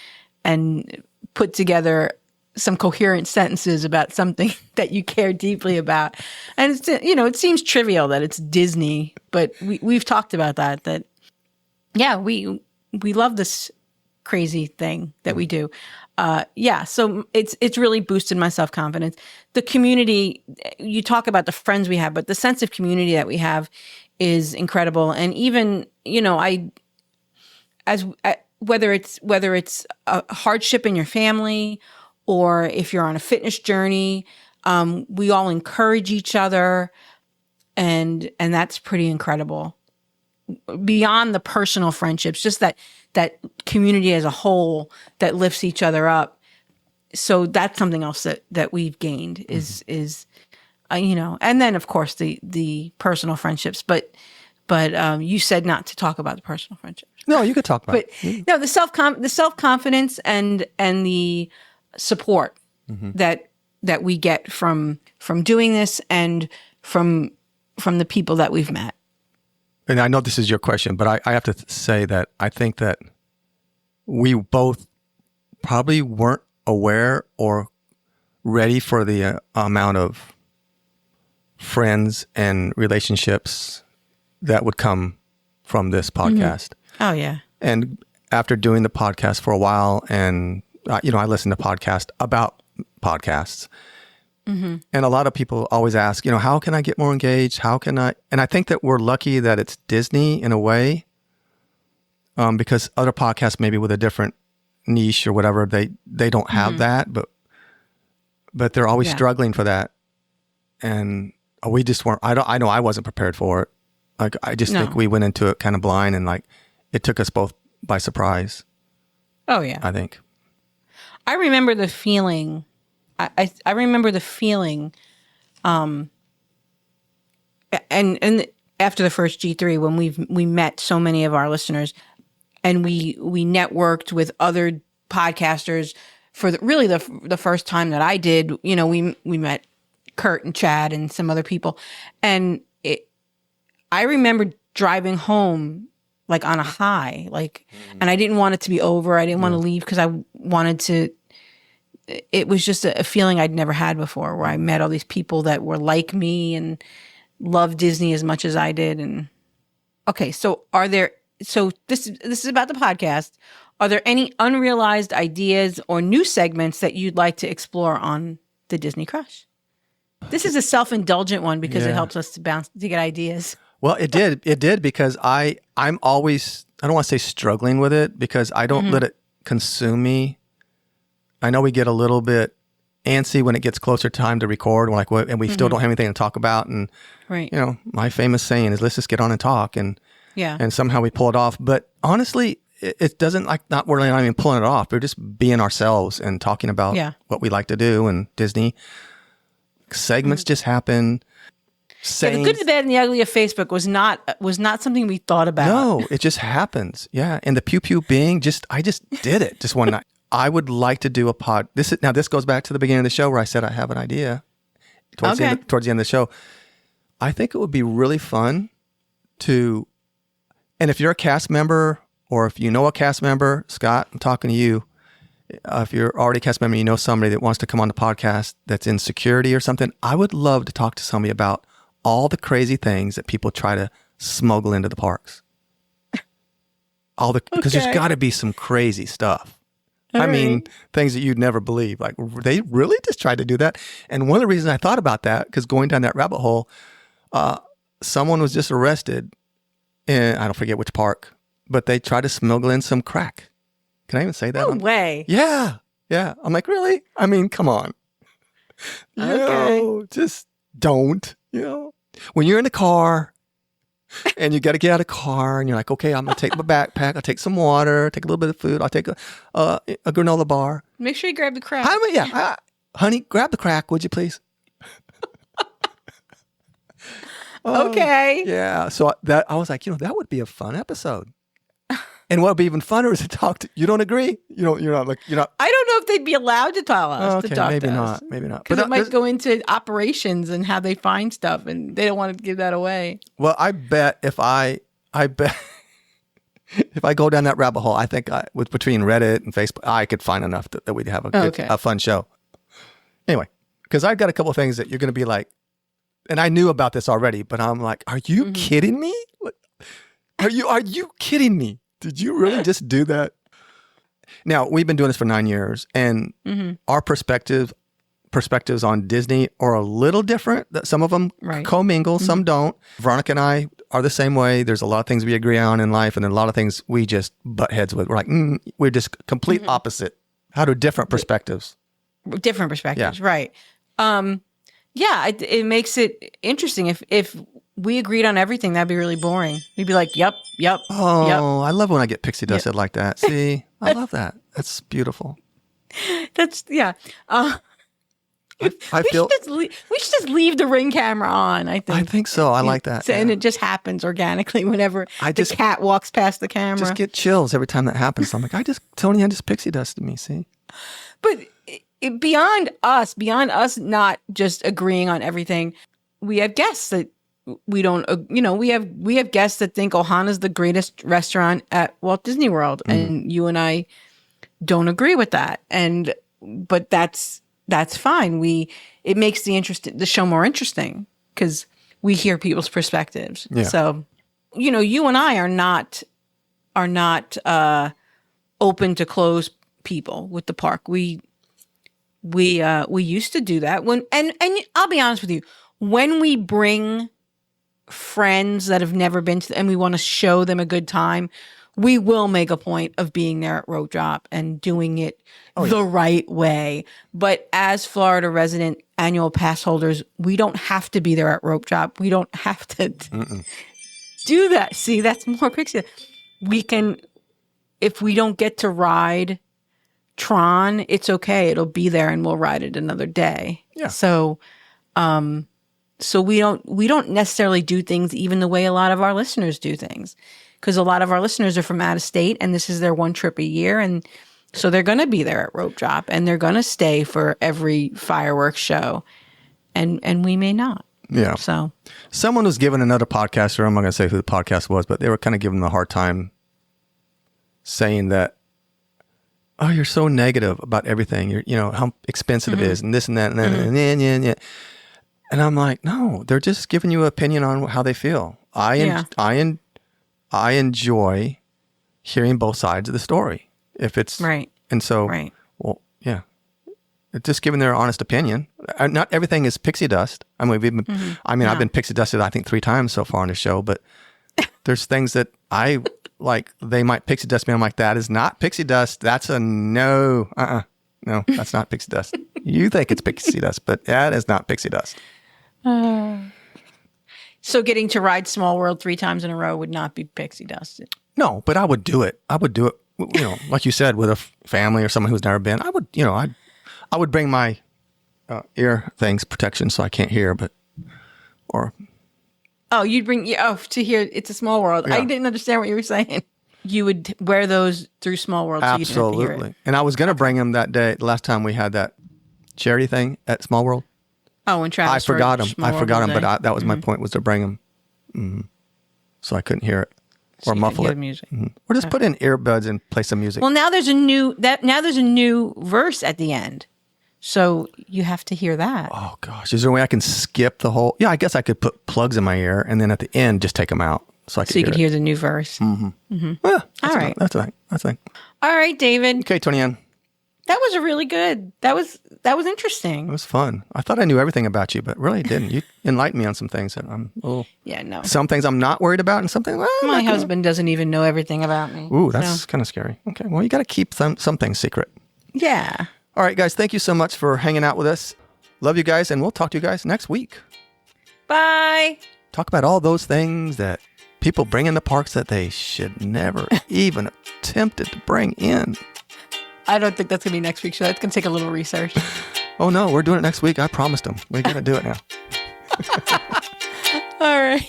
Speaker 2: put together some coherent sentences about something that you care deeply about. And it's, it seems trivial that it's Disney, but we've talked about that we love this crazy thing that we do. So it's really boosted my self-confidence. The community, you talk about the friends we have, but the sense of community that we have is incredible. And even, whether it's a hardship in your family or if you're on a fitness journey, we all encourage each other, and that's pretty incredible. Beyond the personal friendships, just that community as a whole that lifts each other up. So that's something else that we've gained is and then of course the personal friendships. But you said not to talk about the personal friendships.
Speaker 3: No, you could talk about it.
Speaker 2: No, the self-confidence and the support that we get from doing this and from the people that we've met.
Speaker 3: And I know this is your question, but I have to say that I think that we both probably weren't aware or ready for the amount of friends and relationships that would come from this podcast.
Speaker 2: Oh, yeah.
Speaker 3: And after doing the podcast for a while, and, I listen to podcasts about podcasts. And a lot of people always ask, how can I get more engaged? How can I? And I think that we're lucky that it's Disney in a way, because other podcasts maybe with a different niche or whatever, they don't have that, but they're always struggling for that. And we just weren't. I know I wasn't prepared for it. Like I just think we went into it kind of blind, and like it took us both by surprise.
Speaker 2: Oh yeah,
Speaker 3: I think.
Speaker 2: I remember the feeling. I remember the feeling, and after the first G3 when we met so many of our listeners, and we networked with other podcasters for the first time that I did. We met Kurt and Chad and some other people, and I remember driving home like on a high, and I didn't want it to be over. I didn't want to leave because I wanted to. It was just a feeling I'd never had before, where I met all these people that were like me and loved Disney as much as I did. And okay, so this is about the podcast. Are there any unrealized ideas or new segments that you'd like to explore on the Disney Crush? This is a self-indulgent one because it helps us to get ideas.
Speaker 3: Well, it did because I'm always, I don't want to say struggling with it because I don't let it consume me. I know we get a little bit antsy when it gets closer time to record. We're like, what? And we still don't have anything to talk about. And, my famous saying is, let's just get on and talk. And somehow we pull it off. But honestly, it doesn't we're not even pulling it off. We're just being ourselves and talking about what we like to do and Disney. Segments just happen.
Speaker 2: Yeah, the good, the bad, and the ugly of Facebook was not something we thought about.
Speaker 3: No, it just happens. Yeah, and the pew pew being I just did it just one night. I would like to do a pod. This goes back to the beginning of the show where I said I have an idea. Towards the end of the show, I think it would be really fun to. And if you're a cast member, or if you know a cast member, Scott, I'm talking to you. If you're already a cast member, you know somebody that wants to come on the podcast that's in security or something. I would love to talk to somebody about all the crazy things that people try to smuggle into the parks. Because there's got to be some crazy stuff. I mean, things that you'd never believe. Like, they really just tried to do that. And one of the reasons I thought about that, because going down that rabbit hole, someone was just arrested in, I don't forget which park, but they tried to smuggle in some crack. Can I even say that?
Speaker 2: No way.
Speaker 3: Yeah. Yeah. I'm like, really? I mean, come on. Just don't, When you're in the car and you got to get out of the car and you're like, okay, I'm going to take my backpack. I'll take some water, take a little bit of food. I'll take a granola bar.
Speaker 2: Make sure you grab the crack.
Speaker 3: Honey, grab the crack, would you please?
Speaker 2: Okay.
Speaker 3: Yeah. So I was like, that would be a fun episode. And what would be even funner is to talk to. You don't agree? You're not.
Speaker 2: I don't know if they'd be allowed to tell us.
Speaker 3: Okay,
Speaker 2: to talk
Speaker 3: maybe
Speaker 2: to
Speaker 3: not.
Speaker 2: us.
Speaker 3: Maybe not.
Speaker 2: Because it might go into operations and how they find stuff, and they don't want to give that away.
Speaker 3: Well, I bet if I go down that rabbit hole, I think with between Reddit and Facebook, I could find enough that we'd have a fun show. Anyway, because I've got a couple of things that you're going to be like, and I knew about this already, but I'm like, are you kidding me? Are you kidding me? Did you really just do that? Now, we've been doing this for 9 years, and our perspectives on Disney are a little different. Some of them commingle, some don't. Veronica and I are the same way. There's a lot of things we agree on in life, and then a lot of things we just butt heads with. We're like, we're just complete opposite. How do different perspectives?
Speaker 2: Different perspectives, right. It makes it interesting. If we agreed on everything, that'd be really boring. We'd be like, yep.
Speaker 3: Oh,
Speaker 2: yep.
Speaker 3: I love when I get pixie dusted like that. See, I love that. That's beautiful.
Speaker 2: That's, yeah.
Speaker 3: We should
Speaker 2: just leave the Ring camera on, I think.
Speaker 3: I think so. I like that.
Speaker 2: And it just happens organically whenever the cat walks past the camera.
Speaker 3: I just get chills every time that happens. I'm like, Tony just pixie dusted me, see?
Speaker 2: But beyond us not just agreeing on everything, we have guests that we don't, we have guests that think Ohana's the greatest restaurant at Walt Disney World, and you and I don't agree with that. But that's fine. It makes the show more interesting because we hear people's perspectives. Yeah. So, you and I are not open to close people with the park. We used to do that and I'll be honest with you, when we bring friends that have never been to, and we want to show them a good time, we will make a point of being there at Rope Drop and doing it the right way. But as Florida resident annual pass holders, we don't have to be there at Rope Drop. We don't have to do that. See, that's more pixie. We can, if we don't get to ride Tron, it's okay. It'll be there and we'll ride it another day. Yeah. So we don't necessarily do things even the way a lot of our listeners do things, because a lot of our listeners are from out of state and this is their one trip a year, and so they're going to be there at Rope Drop and they're going to stay for every fireworks show, and we may not.
Speaker 3: Yeah.
Speaker 2: So
Speaker 3: someone was giving another podcaster, I'm not going to say who the podcast was, but they were kind of giving them a hard time, saying that, oh, you're so negative about everything. You're, how expensive it is, and this and that and that, and And I'm like, no, they're just giving you an opinion on how they feel. I enjoy hearing both sides of the story. If it's
Speaker 2: right,
Speaker 3: and so well, yeah, it's just giving their honest opinion. Not everything is pixie dust. I mean, I've been pixie dusted I think 3 times so far on the show, but there's things that I like. They might pixie dust me. I'm like, that is not pixie dust. That's a no. No, that's not pixie dust. You think it's pixie dust, but that is not pixie dust.
Speaker 2: So getting to ride Small World 3 times in a row would not be pixie dust.
Speaker 3: No, but I would do it. Like you said, with a family or someone who's never been. I would, I would bring my ear things, protection, so I can't hear,
Speaker 2: Oh, you'd bring to hear It's a Small World.
Speaker 3: Yeah.
Speaker 2: I didn't understand what you were saying. You would wear those through Small World. So you didn't have to hear
Speaker 3: absolutely.
Speaker 2: it.
Speaker 3: And I was going to bring him that day, the last time we had that charity thing at Small World.
Speaker 2: Oh, when Travis
Speaker 3: I forgot him.
Speaker 2: Small World
Speaker 3: But that was my
Speaker 2: Mm-hmm.
Speaker 3: point, was to bring him. So I couldn't hear it or
Speaker 2: you
Speaker 3: muffle
Speaker 2: could hear
Speaker 3: it.
Speaker 2: the music.
Speaker 3: Or just put in earbuds and play some music.
Speaker 2: Well, now there's a new verse at the end, so you have to hear that.
Speaker 3: Oh gosh, is there a way I can skip the whole? Yeah, I guess I could put plugs in my ear and then at the end just take them out so I could
Speaker 2: So you
Speaker 3: hear
Speaker 2: could
Speaker 3: it.
Speaker 2: hear the new verse.
Speaker 3: Yeah,
Speaker 2: All
Speaker 3: that's
Speaker 2: right.
Speaker 3: That's a thing.
Speaker 2: All right, David.
Speaker 3: Okay, Tony Ann,
Speaker 2: That was a really good. That was
Speaker 3: it
Speaker 2: interesting.
Speaker 3: was fun. I thought I knew everything about you, but really didn't. You enlightened me on some things that I'm a little.
Speaker 2: Yeah, no.
Speaker 3: Some things I'm not worried about, and something. Well,
Speaker 2: My husband doesn't even know everything about me.
Speaker 3: Ooh, that's
Speaker 2: so.
Speaker 3: kind of scary. Okay, well, you got to keep some things secret.
Speaker 2: Yeah.
Speaker 3: All right, guys, thank you so much for hanging out with us. Love you guys, and we'll talk to you guys next week.
Speaker 2: Bye.
Speaker 3: Talk about all those things that people bring in the parks that they should never even attempted to bring in.
Speaker 2: I don't think that's gonna be next week, so that's gonna take a little research.
Speaker 3: Oh no, we're doing it next week. I promised them. We got to do it now.
Speaker 2: All right.
Speaker 3: I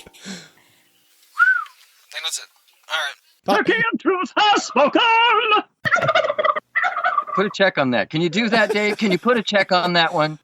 Speaker 3: think that's it. All right.
Speaker 4: Turkey and truth has spoken.
Speaker 1: Put a check on that. Can you do that, Dave? Can you put a check on that one?